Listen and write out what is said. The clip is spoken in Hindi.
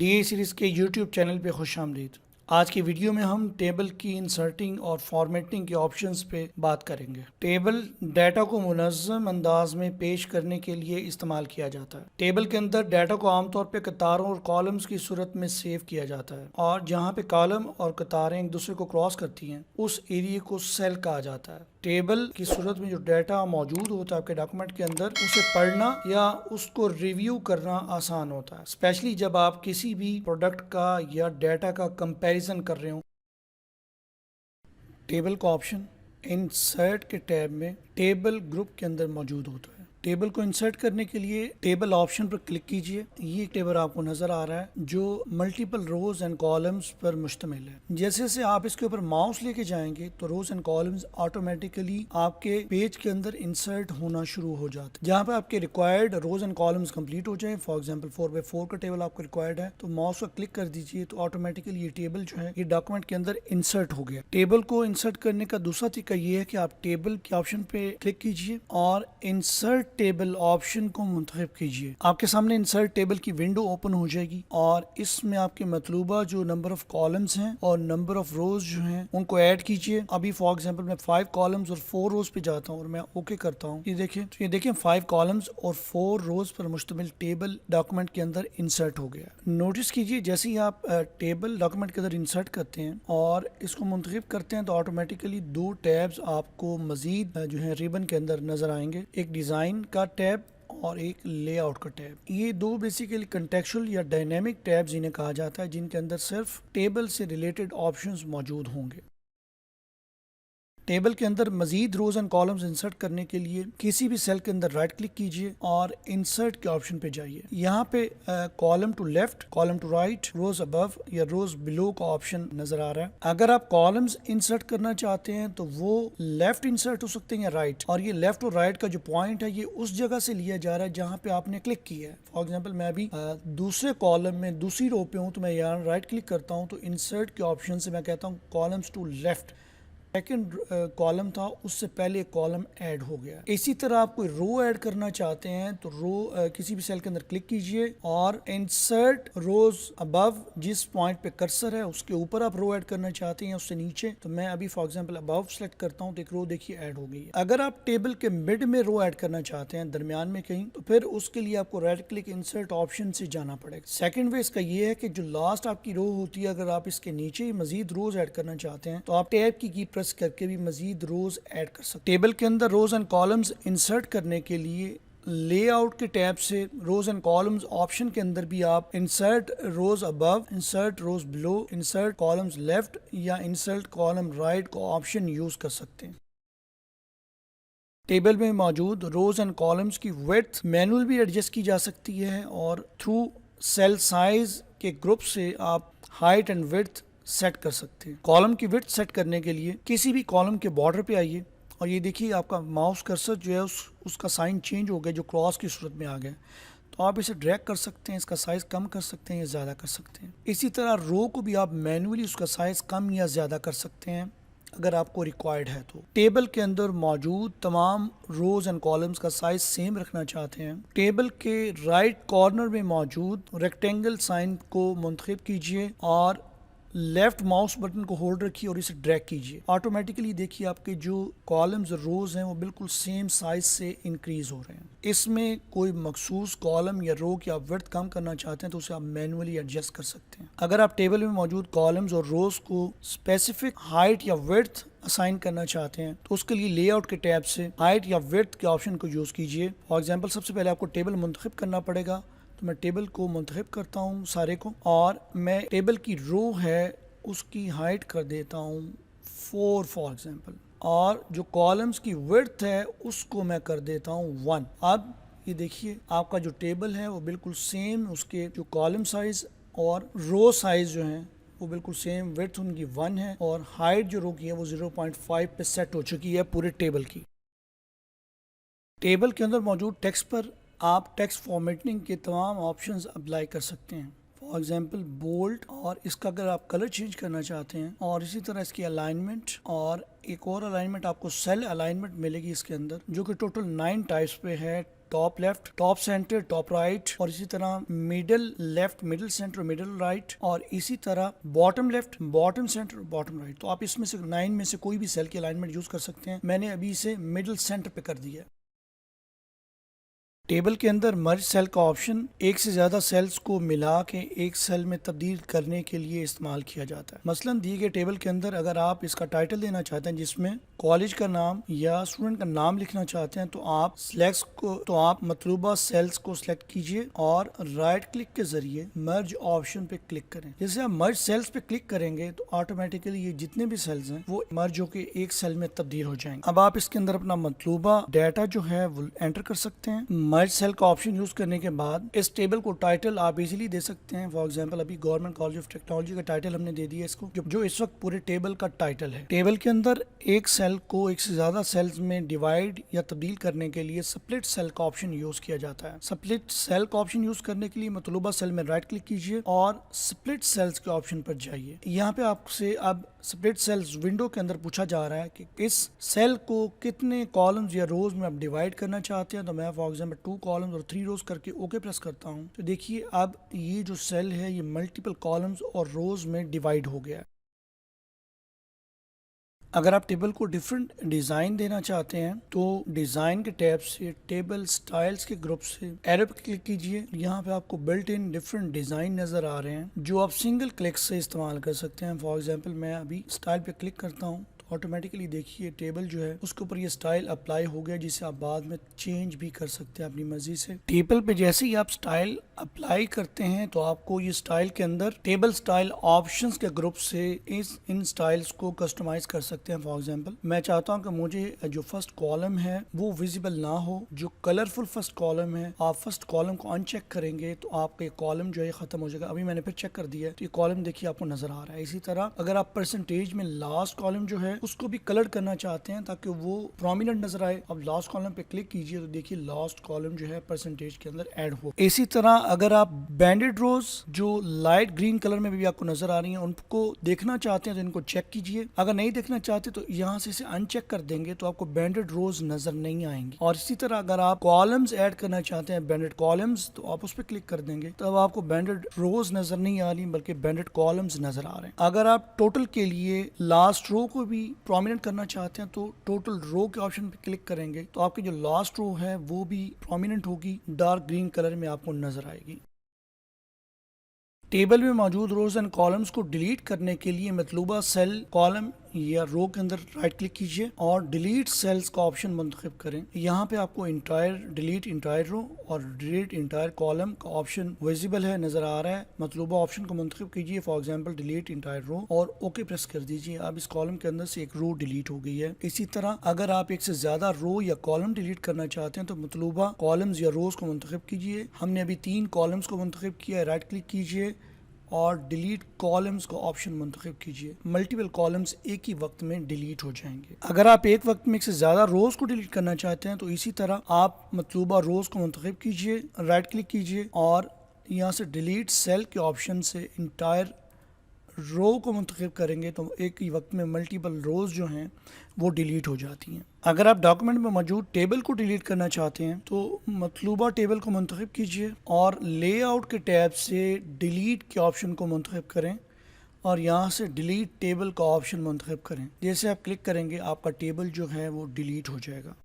DA सीरीज़ के यूट्यूब चैनल पे खुश आमदीद। आज की वीडियो में हम टेबल की इंसर्टिंग और फॉर्मेटिंग के ऑप्शंस पे बात करेंगे। टेबल डाटा को मुनज़्ज़म अंदाज में पेश करने के लिए इस्तेमाल किया जाता है। टेबल के अंदर डाटा को आमतौर पे कतारों और कॉलम्स की सूरत में सेव किया जाता है और जहाँ पे कॉलम और कतारें एक दूसरे को क्रॉस करती हैं उस एरिया को सेल कहा जाता है। टेबल की सूरत में जो डाटा मौजूद होता है आपके डॉक्यूमेंट के अंदर, उसे पढ़ना या उसको रिव्यू करना आसान होता है, स्पेशली जब आप किसी भी प्रोडक्ट का या डाटा का कंपैरिजन कर रहे हो। टेबल का ऑप्शन इंसर्ट के टैब में टेबल ग्रुप के अंदर मौजूद होता है। टेबल को इंसर्ट करने के लिए टेबल ऑप्शन पर क्लिक कीजिए। ये टेबल आपको नजर आ रहा है जो मल्टीपल रोज एंड कॉलम्स पर मुश्तमिल है। जैसे जैसे आप इसके ऊपर माउस लेके जाएंगे तो रोज एंड कॉलम्स ऑटोमेटिकली आपके पेज के अंदर इंसर्ट होना शुरू हो जाते हैं। जहाँ पे आपके required rows and columns complete हो जाए, फॉर एग्जाम्पल 4x4 का टेबल आपको रिक्वायर्ड है, तो माउस पर क्लिक कर दीजिए तो ऑटोमेटिकली ये टेबल जो है ये डॉक्यूमेंट के अंदर इंसर्ट हो गया। टेबल को इंसर्ट करने का दूसरा तरीका ये है कि आप टेबल के ऑप्शन पे क्लिक कीजिए और इंसर्ट टेबल ऑप्शन को मुंतखब कीजिए। आपके सामने इंसर्ट टेबल की विंडो ओपन हो जाएगी और इसमें आपके मतलूबा जो नंबर ऑफ कॉलम्स हैं और नंबर ऑफ रोज जो हैं उनको ऐड कीजिए। अभी फॉर एग्जांपल मैं 5 कॉलम्स और 4 रोज पे जाता हूँ और मैं ओके करता हूँ। ये देखिए, तो ये देखिए 5 कॉलम्स और 4 रोज पर मुश्तमिल टेबल डॉक्यूमेंट के अंदर इंसर्ट हो गया। नोटिस कीजिए जैसे ही आप टेबल डॉक्यूमेंट के अंदर इंसर्ट करते हैं और इसको मुंतखब करते हैं तो ऑटोमेटिकली 2 टैब्स आपको मजीद जो है रिबन के अंदर नजर आएंगे, एक डिजाइन का टैब और एक लेआउट का टैब। ये 2 बेसिकली कंटेक्चुअल या डायनेमिक टैब्स इन्हें कहा जाता है जिनके अंदर सिर्फ टेबल से रिलेटेड ऑप्शंस मौजूद होंगे। टेबल के अंदर मजीद रोज एंड कॉलम्स इंसर्ट करने के लिए किसी भी सेल के अंदर राइट क्लिक कीजिए और इंसर्ट के ऑप्शन पे जाइए। यहाँ पे column to left, column to right, rows above या रोज बिलो का ऑप्शन नजर आ रहा है। अगर आप कॉलम्स इंसर्ट करना चाहते हैं तो वो लेफ्ट इंसर्ट हो सकते हैं या राइट, और ये लेफ्ट और राइट का जो पॉइंट है ये उस जगह से लिया जा रहा है जहाँ पे आपने क्लिक किया है। फॉर एग्जाम्पल मैं अभी दूसरे कॉलम में दूसरी रो पे हूँ तो मैं यहाँ राइट क्लिक करता हूँ तो इंसर्ट के ऑप्शन से मैं कहता हूँ columns to left. Second column था उससे पहले कॉलम ऐड हो गया। इसी तरह आप कोई रो ऐड करना चाहते हैं तो रो किसी भी सेल के अंदर क्लिक कीजिए और इंसर्ट रोज अबव, जिस पॉइंट पे कर्सर है उसके ऊपर आप रो ऐड करना चाहते हैं उससे नीचे, तो मैं अभी फॉर एग्जांपल अबव सेलेक्ट करता हूं तो एक रो देखिए ऐड हो गई है। अगर आप टेबल के मिड में रो ऐड करना चाहते हैं, दरमियान में कहीं, तो फिर उसके लिए आपको राइट क्लिक इंसर्ट ऑप्शन से जाना पड़ेगा। सेकंड वे इसका ये है कि जो लास्ट आपकी रो होती है, अगर आप इसके नीचे ही मजीद रोज ऐड करना चाहते हैं तो आप टैब की प्रेस करके भी मजीद रोज ऐड कर सकते हैं। टेबल के अंदर रोज एंड कॉलम्स इंसर्ट करने के लिए लेआउट के टैब से रोज एंड कॉलम्स ऑप्शन के अंदर भी आप इंसर्ट रोज अबव, इंसर्ट रोज बिलो, इंसर्ट कॉलम्स लेफ्ट या इंसर्ट कॉलम राइट का ऑप्शन यूज कर सकते हैं। टेबल में मौजूद रोज एंड कॉलम्स की विड्थ मैनुअल भी एडजस्ट की जा सकती है और थ्रू सेल साइज के ग्रुप से आप हाइट एंड विड्थ सेट कर सकते हैं। कॉलम की विड्थ सेट करने के लिए किसी भी कॉलम के बॉर्डर पे आइए और ये देखिए आपका माउस कर्सर जो है उसका साइन चेंज हो गया, जो क्रॉस की सूरत में आ गया, तो आप इसे ड्रैग कर सकते हैं, इसका साइज कम कर सकते हैं या ज़्यादा कर सकते हैं। इसी तरह रो को भी आप मैनुअली उसका साइज कम या ज़्यादा कर सकते हैं अगर आपको रिक्वायर्ड है तो। टेबल के अंदर मौजूद तमाम रोज एंड कॉलम्स का साइज सेम रखना चाहते हैं, टेबल के राइट कॉर्नर में मौजूद रेक्टेंगल साइन को मुंतखब कीजिए और लेफ्ट माउस बटन को होल्ड रखिए और इसे ड्रैग कीजिए। ऑटोमेटिकली देखिए आपके जो कॉलम्स और रोज हैं वो बिल्कुल सेम साइज से इंक्रीज हो रहे हैं। इसमें कोई मखसूस कॉलम या रो की आप विड्थ कम करना चाहते हैं तो उसे आप मैनुअली एडजस्ट कर सकते हैं। अगर आप टेबल में मौजूद कॉलम्स और रोज को स्पेसिफिक हाइट या विड्थ असाइन करना चाहते हैं तो उसके लिए लेआउट के टैब से हाइट या विड्थ के ऑप्शन को यूज कीजिए। फॉर एग्जाम्पल सबसे पहले आपको टेबल मुंतखब करना पड़ेगा, तो मैं टेबल को मुंतखब करता हूँ सारे को और मैं टेबल की रो है उसकी हाइट कर देता हूँ 4 फॉर एग्जाम्पल, और जो कॉलम्स की विड्थ है उसको मैं कर देता हूँ 1। अब ये देखिए आपका जो टेबल है वो बिल्कुल सेम, उसके जो कॉलम साइज और रो साइज जो है वो बिल्कुल सेम, विड्थ उनकी 1 है और हाइट जो रो की है वो 0.5 पे सेट हो चुकी है पूरे टेबल की। टेबल के अंदर मौजूद टेक्स्ट पर आप टेक्स्ट फॉर्मेटिंग के तमाम ऑप्शंस अप्लाई कर सकते हैं। फॉर एग्जांपल बोल्ड, और इसका अगर आप कलर चेंज करना चाहते हैं, और इसी तरह इसकी अलाइनमेंट, और एक और अलाइनमेंट आपको सेल अलाइनमेंट मिलेगी इसके अंदर जो कि टोटल 9 टाइप्स पे है। Top left, top centre, top right, और इसी तरह middle left, middle centre, middle right, और इसी तरह bottom left, bottom centre, bottom right. तो आप इसमें से 9 में से कोई भी सेल की अलाइनमेंट यूज कर सकते हैं। मैंने अभी इसे मिडिल सेंटर पे कर दिया। टेबल के अंदर मर्ज सेल का ऑप्शन एक से ज्यादा सेल्स को मिला के एक सेल में तब्दील करने के लिए इस्तेमाल किया जाता है। मसलन दिए गए टेबल के अंदर अगर आप इसका टाइटल देना चाहते हैं जिसमें कॉलेज का नाम या स्टूडेंट का नाम लिखना चाहते हैं, तो आप मतलूबा सेल्स को सिलेक्ट कीजिए और राइट क्लिक के जरिए मर्ज ऑप्शन पे क्लिक करें। जैसे आप मर्ज सेल्स पे क्लिक करेंगे तो ऑटोमेटिकली ये जितने भी सेल्स हैं वो मर्ज होकर एक सेल में तब्दील हो जाएंगे। अब आप इसके अंदर अपना मतलूबा डाटा जो है वो एंटर कर सकते हैं। मर्ज सेल का ऑप्शन यूज करने के बाद इस टेबल को टाइटल आप इजीली दे सकते हैं। फॉर एग्जांपल अभी गवर्नमेंट कॉलेज ऑफ टेक्नोलॉजी का टाइटल हमने दे दिया इसको, जो इस वक्त पूरे टेबल का टाइटल है। टेबल के अंदर एक सेल को एक से ज्यादा सेल्स में डिवाइड या तब्दील करने के लिए स्प्लिट सेल का ऑप्शन यूज किया जाता है। स्प्लिट सेल का ऑप्शन यूज करने के लिए मतलूबा सेल में राइट क्लिक कीजिए और स्प्लिट सेल्स के ऑप्शन पर जाइए। यहाँ पे आपसे अब स्प्लिट सेल्स विंडो के अंदर पूछा जा रहा है कि इस सेल को कितने कॉलम्स या रोज में आप डिवाइड करना चाहते हैं। तो मैं फॉर एग्जांपल 2 कॉलम्स और 3 रोज करके ओके प्रेस करता हूं। तो देखिए अब ये जो सेल है ये मल्टीपल कॉलम्स और रोज में डिवाइड हो गया। अगर आप टेबल को डिफरेंट डिज़ाइन देना चाहते हैं तो डिज़ाइन के टैब से टेबल स्टाइल्स के ग्रुप से एरो पे क्लिक कीजिए। यहाँ पे आपको बिल्ट इन डिफरेंट डिज़ाइन नज़र आ रहे हैं जो आप सिंगल क्लिक से इस्तेमाल कर सकते हैं। फॉर एग्जांपल मैं अभी स्टाइल पे क्लिक करता हूँ, ऑटोमेटिकली देखिए टेबल जो है उसके ऊपर ये स्टाइल अप्लाई हो गया, जिसे आप बाद में चेंज भी कर सकते हैं अपनी मर्जी से। टेबल पे जैसे ही आप स्टाइल अप्लाई करते हैं तो आपको ये स्टाइल के अंदर टेबल स्टाइल ऑप्शंस के ग्रुप से इन स्टाइल्स को कस्टमाइज कर सकते हैं। फॉर एग्जांपल मैं चाहता हूं कि मुझे जो फर्स्ट कॉलम है वो विजिबल ना हो, जो कलरफुल फर्स्ट कॉलम है, आप फर्स्ट कॉलम को अनचेक करेंगे तो आपका कॉलम जो है खत्म हो जाएगा। अभी मैंने फिर चेक कर दिया तो ये कॉलम देखिए आपको नजर आ रहा है। इसी तरह अगर आप परसेंटेज में लास्ट कॉलम जो है उसको भी कलर करना चाहते हैं ताकि वो प्रोमिनेंट नजर आए, अब लास्ट कॉलम पे क्लिक कीजिए तो देखिए लास्ट कॉलम जो है परसेंटेज के अंदर ऐड हो। इसी तरह अगर आप बैंडेड रोज जो लाइट ग्रीन कलर में भी आपको नजर आ रही हैं उनको देखना चाहते हैं तो इनको चेक कीजिए। अगर नहीं देखना चाहते तो यहाँ से इसे अनचेक कर देंगे तो आपको बैंडेड रोज नजर नहीं आएंगी। और इसी तरह अगर आप कॉलम्स ऐड करना चाहते हैं बैंडेड कॉलम्स, तो आप उस पर क्लिक कर देंगे तो अब आपको बैंडेड रोज नजर नहीं आ रही बल्कि बैंडेड कॉलम्स नजर आ रहे हैं। अगर आप टोटल के लिए लास्ट रो को भी प्रोमिनेंट करना चाहते हैं तो टोटल रो के ऑप्शन पे क्लिक करेंगे तो आपकी जो लास्ट रो है वो भी प्रोमिनेंट होगी, डार्क ग्रीन कलर में आपको नजर आएगी। टेबल में मौजूद रोज एंड कॉलम्स को डिलीट करने के लिए मतलूबा सेल, कॉलम या रो के अंदर राइट क्लिक कीजिए और डिलीट सेल्स का ऑप्शन मुंतखब करें। यहाँ पे आपको इंटायर डिलीट इंटायर रो और डिलीट इंटायर कॉलम का ऑप्शन विजिबल है, नजर आ रहा है। मतलूबा ऑप्शन को मुंतखब कीजिए, for example delete entire row, और ओके प्रेस कर दीजिए। अब इस कॉलम के अंदर से एक रो डिलीट हो गई है। इसी तरह अगर आप एक से ज्यादा रो या कॉलम डिलीट करना चाहते हैं तो मतलूबा कॉलम्स या रोज को मुंतखब कीजिए। हमने अभी 3 कॉलम्स को मुंतखब किया, राइट क्लिक कीजिए और डिलीट कॉलम्स को ऑप्शन मुंतखब कीजिए। मल्टीपल कॉलम्स एक ही वक्त में डिलीट हो जाएंगे। अगर आप एक वक्त में एक से ज्यादा रोज को डिलीट करना चाहते हैं तो इसी तरह आप मतलूबा रोज को मुंतखब कीजिए, राइट क्लिक कीजिए और यहाँ से डिलीट सेल के ऑप्शन से इंटायर रो को मुंतखब करेंगे तो एक ही वक्त में मल्टीपल रोज जो हैं वो डिलीट हो जाती हैं। अगर आप डॉक्यूमेंट में मौजूद टेबल को डिलीट करना चाहते हैं तो मतलूबा टेबल को मुंतखब कीजिए और लेआउट के टैब से डिलीट के ऑप्शन को मुंतखब करें और यहाँ से डिलीट टेबल का ऑप्शन मुंतखब करें। जैसे आप क्लिक करेंगे आपका टेबल जो है वो डिलीट हो जाएगा।